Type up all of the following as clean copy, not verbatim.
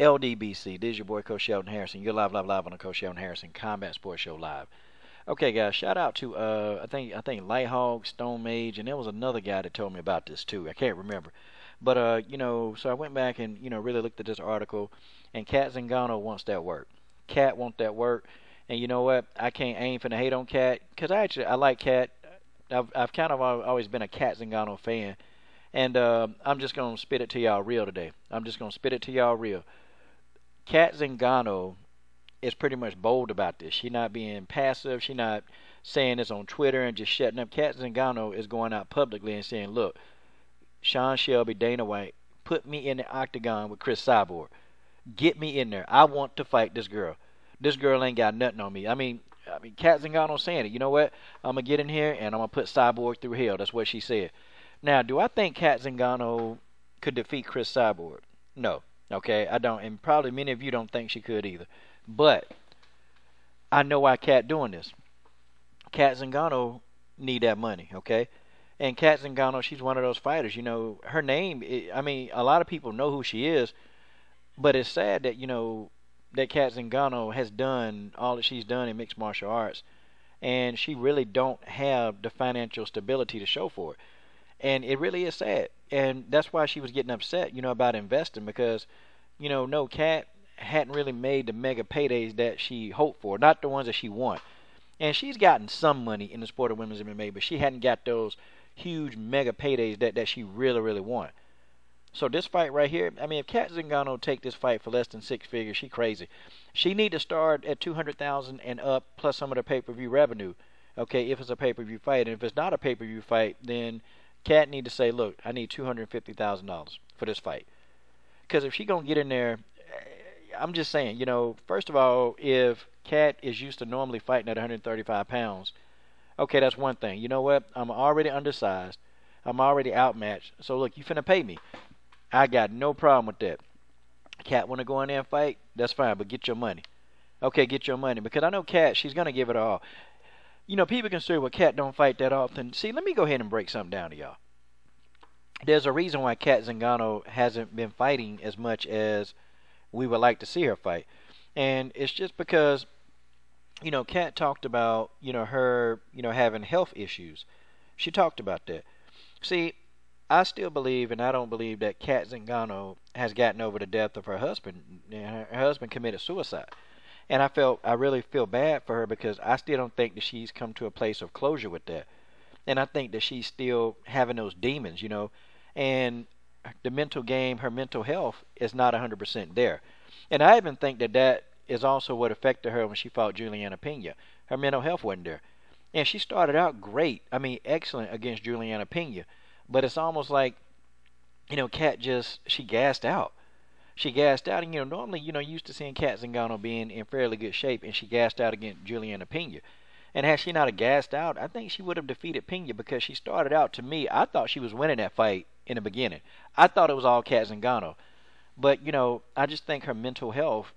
LDBC. This is your boy Coach Sheldon Harrison. You're live on the Coach Sheldon Harrison Combat Sports Show live. Okay, guys, shout out to I think Lighthawk, Stone Mage, and there was another guy that told me about this too. I can't remember, but so I went back and really looked at this article, and Cat Zingano wants that work. Cat wants that work, and you know what? I ain't finna hate on Cat because I like Cat. I've kind of always been a Cat Zingano fan, and I'm just gonna spit it to y'all real today. I'm just gonna spit it to y'all real. Cat Zingano is pretty much bold about this. She not being passive. She not saying this on Twitter and just shutting up. Cat Zingano is going out publicly and saying, look, Sean Shelby, Dana White, put me in the octagon with Cris Cyborg. Get me in there. I want to fight this girl. This girl ain't got nothing on me. I mean, Cat Zingano saying it. You know what? I'm going to get in here and I'm going to put Cyborg through hell. That's what she said. Now, do I think Cat Zingano could defeat Cris Cyborg? No. Okay, I don't. And probably many of you don't think she could either. But I know why Cat doing this. Cat Zingano need that money, okay? And Cat Zingano, she's one of those fighters. Her name, a lot of people know who she is, but it's sad that, that Cat Zingano has done all that she's done in mixed martial arts, and she really don't have the financial stability to show for it. And it really is sad. And that's why she was getting upset, about investing because, no, Cat hadn't really made the mega paydays that she hoped for, not the ones that she want. And she's gotten some money in the sport of women's MMA, but she hadn't got those huge mega paydays that she really, really want. So this fight right here, if Cat Zingano take this fight for less than six figures, she crazy. She need to start at 200,000 and up, plus some of the pay-per-view revenue. Okay, if it's a pay-per-view fight, and if it's not a pay-per-view fight, then Cat need to say, look, I need $250,000 for this fight. Because if she gonna get in there, I'm just saying, first of all, if Cat is used to normally fighting at 135 pounds, okay, that's one thing. You know what? I'm already undersized. I'm already outmatched. So look, you finna pay me. I got no problem with that. Cat wanna go in there and fight? That's fine, but get your money. Okay, get your money. Because I know Cat, she's gonna give it all. People can say, well, Cat don't fight that often. See, let me go ahead and break something down to y'all. There's a reason why Cat Zingano hasn't been fighting as much as we would like to see her fight. And it's just because, Cat talked about, her, having health issues. She talked about that. See, I still believe, and I don't believe that Cat Zingano has gotten over the death of her husband. Her husband committed suicide. And I really feel bad for her because I still don't think that she's come to a place of closure with that. And I think that she's still having those demons, and the mental game, her mental health is not 100% there. And I even think that is also what affected her when she fought Juliana Pena. Her mental health wasn't there. And she started out great, excellent against Juliana Pena. But it's almost like, Cat she gassed out. She gassed out, and normally, used to seeing Cat Zingano being in fairly good shape, and she gassed out against Juliana Pena. And had she not have gassed out, I think she would have defeated Pena because she started out, to me, I thought she was winning that fight in the beginning. I thought it was all Cat Zingano. But, I just think her mental health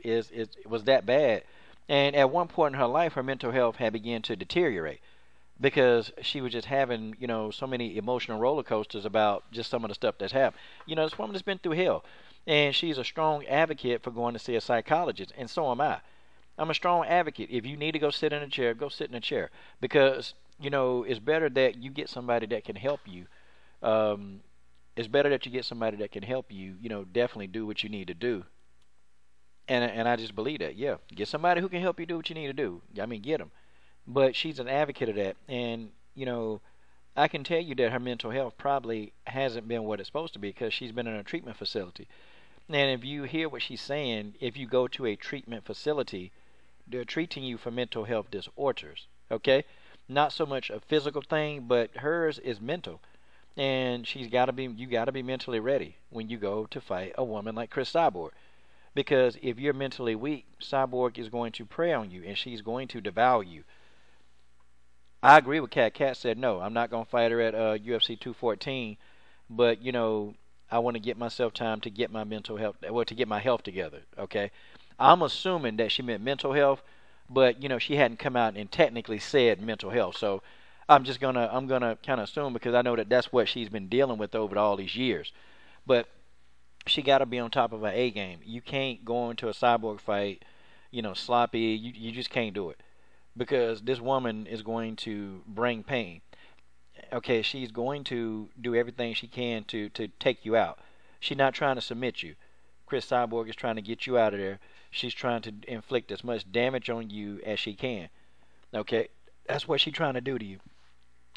was that bad. And at one point in her life, her mental health had begun to deteriorate because she was just having, so many emotional roller coasters about just some of the stuff that's happened. This woman has been through hell. And she's a strong advocate for going to see a psychologist, and so am I. I'm a strong advocate. If you need to go sit in a chair, go sit in a chair. Because, it's better that you get somebody that can help you. It's better that you get somebody that can help you, definitely do what you need to do. And I just believe that, yeah. Get somebody who can help you do what you need to do. Get them. But she's an advocate of that. And, I can tell you that her mental health probably hasn't been what it's supposed to be because she's been in a treatment facility. And if you hear what she's saying, if you go to a treatment facility, they're treating you for mental health disorders, okay? Not so much a physical thing, but hers is mental. And you got to be mentally ready when you go to fight a woman like Cris Cyborg. Because if you're mentally weak, Cyborg is going to prey on you, and she's going to devour you. I agree with Cat. Cat said, no, I'm not going to fight her at UFC 214, but, I want to get myself time to get my mental health, to get my health together, okay? I'm assuming that she meant mental health, but, she hadn't come out and technically said mental health. So I'm going to kind of assume because I know that that's what she's been dealing with over all these years. But She got to be on top of her A game. You can't go into a Cyborg fight, sloppy. You just can't do it because this woman is going to bring pain. Okay, she's going to do everything she can to take you out. She's not trying to submit you. Cris Cyborg is trying to get you out of there. She's trying to inflict as much damage on you as she can. Okay, that's what she's trying to do to you.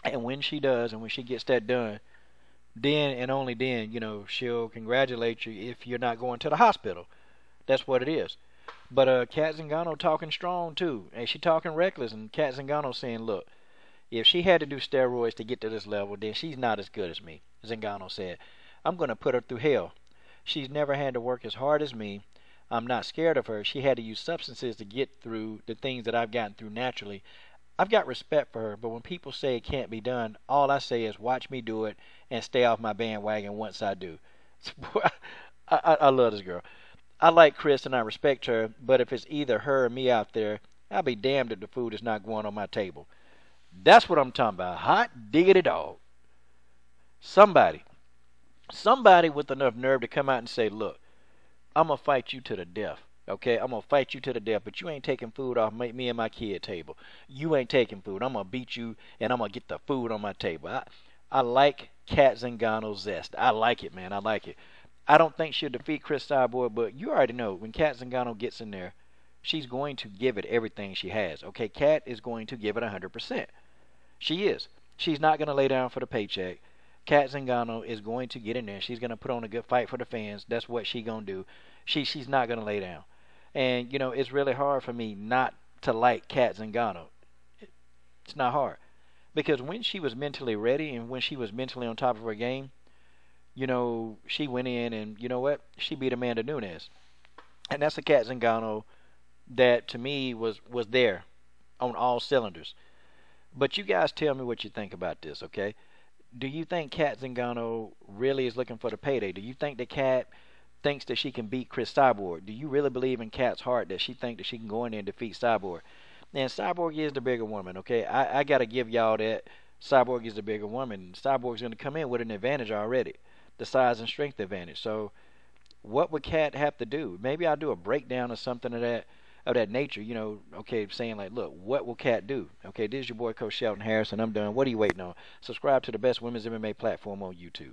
And when she does, and when she gets that done, then and only then, she'll congratulate you if you're not going to the hospital. That's what it is. But Cat Zingano talking strong too, and she talking reckless. And Cat Zingano saying, "Look, if she had to do steroids to get to this level, then she's not as good as me." Zingano said, "I'm going to put her through hell. She's never had to work as hard as me. I'm not scared of her. She had to use substances to get through the things that I've gotten through naturally. I've got respect for her, but when people say it can't be done, all I say is watch me do it and stay off my bandwagon once I do." I love this girl. I like Cris and I respect her, but if it's either her or me out there, I'll be damned if the food is not going on my table. That's what I'm talking about. Hot diggity dog. Somebody with enough nerve to come out and say, "Look, I'm going to fight you to the death. Okay, I'm going to fight you to the death, but you ain't taking food off me and my kid table. You ain't taking food. I'm going to beat you, and I'm going to get the food on my table." I like Cat Zingano's zest. I like it, man. I like it. I don't think she'll defeat Cris Cyborg, but you already know when Cat Zingano gets in there, she's going to give it everything she has. Okay, Cat is going to give it 100%. She is. She's not going to lay down for the paycheck. Cat Zingano is going to get in there. She's going to put on a good fight for the fans. That's what she's going to do. She's not going to lay down. And, it's really hard for me not to like Cat Zingano. It's not hard. Because when she was mentally ready and when she was mentally on top of her game, she went in and, you know what? She beat Amanda Nunes. And that's a Cat Zingano that, to me, was there on all cylinders. But you guys tell me what you think about this, okay? Do you think Cat Zingano really is looking for the payday? Do you think that Cat thinks that she can beat Cris Cyborg? Do you really believe in Cat's heart that she thinks that she can go in there and defeat Cyborg? And Cyborg is the bigger woman, okay? I got to give y'all that. Cyborg is the bigger woman. Cyborg's going to come in with an advantage already, the size and strength advantage. So what would Cat have to do? Maybe I'll do a breakdown or something of that nature, okay, saying like, look, what will Cat do? Okay, this is your boy Coach Shelton Harris, and I'm done. What are you waiting on? Subscribe to the best women's MMA platform on YouTube.